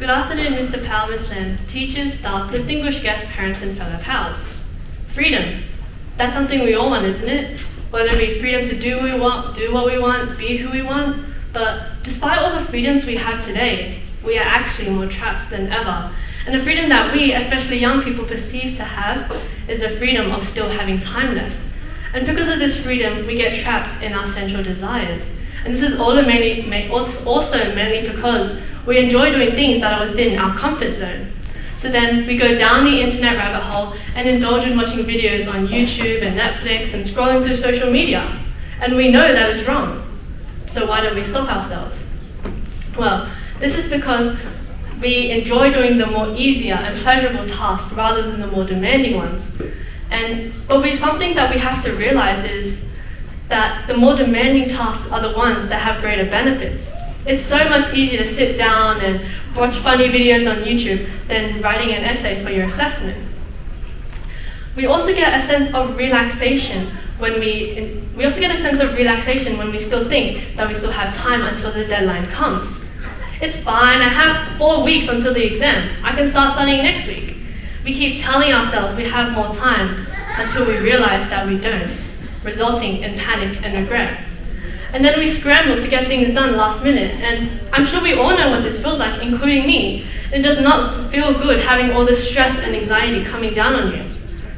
Good afternoon, Mr. Powell, Ms. Lim, teachers, staff, distinguished guests, parents, and fellow pals. Freedom. That's something we all want, isn't it? Whether it be freedom to do what we want, be who we want. But despite all the freedoms we have today, we are actually more trapped than ever. And the freedom that we, especially young people, perceive to have is the freedom of still having time left. And because of this freedom, we get trapped in our sensual desires. And this is also mainly because we enjoy doing things that are within our comfort zone. So then we go down the internet rabbit hole and indulge in watching videos on YouTube and Netflix and scrolling through social media. And we know that is wrong. So why don't we stop ourselves? Well, this is because we enjoy doing the more easier and pleasurable tasks rather than the more demanding ones. But something that we have to realize is that the more demanding tasks are the ones that have greater benefits. It's so much easier to sit down and watch funny videos on YouTube than writing an essay for your assessment. We also get a sense of relaxation when we still think that we still have time until the deadline comes. It's fine, I have 4 weeks until the exam. I can start studying next week. We keep telling ourselves we have more time until we realize that we don't, resulting in panic and regret. And then we scramble to get things done last minute, and I'm sure we all know what this feels like, including me. It does not feel good having all this stress and anxiety coming down on you.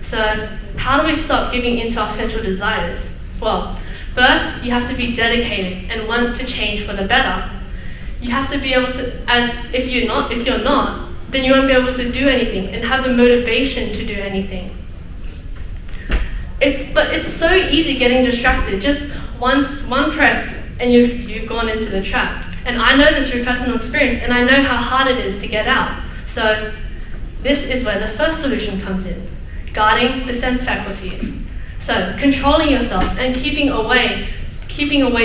So how do we stop giving in to our sensual desires? Well, first, you have to be dedicated and want to change for the better. You have to be able to, if you're not, then you won't be able to do anything and have the motivation to do anything. But it's so easy getting distracted. Just one press and you've gone into the trap. And I know this through personal experience, and I know how hard it is to get out. So this is where the first solution comes in, guarding the sense faculties. So controlling yourself and keeping away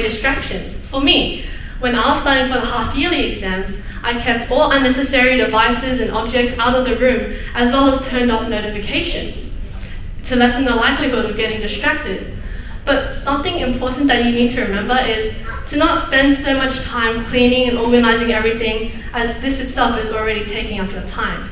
distractions. For me, when I was studying for the half-yearly exams, I kept all unnecessary devices and objects out of the room, as well as turned off notifications to lessen the likelihood of getting distracted. But something important that you need to remember is to not spend so much time cleaning and organizing everything, as this itself is already taking up your time.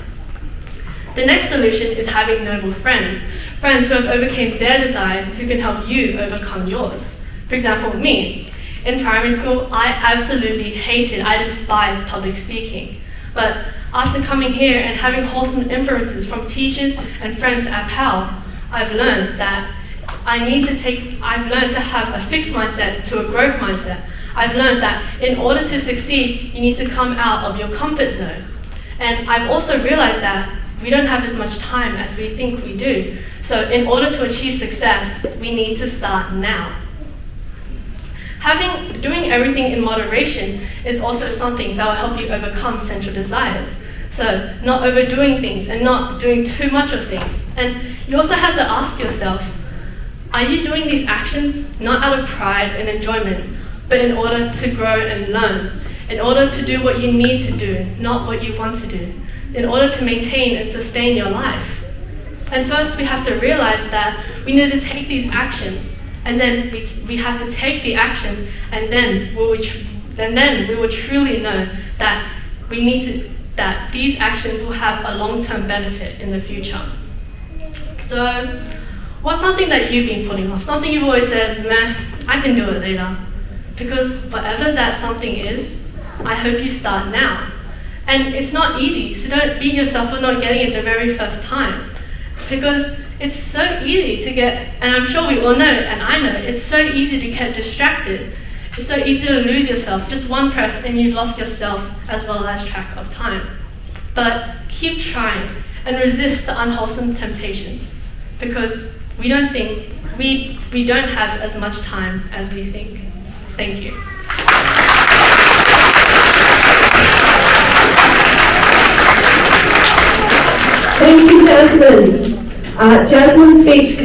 The next solution is having noble friends who have overcome their desires who can help you overcome yours. For example, me. In primary school, I despised public speaking. But after coming here and having wholesome influences from teachers and friends at PAL, I've learned to have a fixed mindset to a growth mindset. I've learned that in order to succeed, you need to come out of your comfort zone. And I've also realized that we don't have as much time as we think we do. So in order to achieve success, we need to start now. Doing everything in moderation is also something that will help you overcome sensual desires. So not overdoing things and not doing too much of things. And you also have to ask yourself, are you doing these actions not out of pride and enjoyment, but in order to grow and learn, in order to do what you need to do, not what you want to do, in order to maintain and sustain your life? And first, we have to realize that we need to take these actions, and then we have to take the actions, and then we will truly know that that these actions will have a long-term benefit in the future. So, what's something that you've been putting off? Something you've always said, meh, I can do it later. Because whatever that something is, I hope you start now. And it's not easy, so don't beat yourself for not getting it the very first time. Because it's so easy to get, and I'm sure we all know, and I know, it's so easy to get distracted. It's so easy to lose yourself. Just one press and you've lost yourself as well as track of time. But keep trying and resist the unwholesome temptations, because we don't have as much time as we think. Thank you. Thank you, Jasmine. Jasmine's speech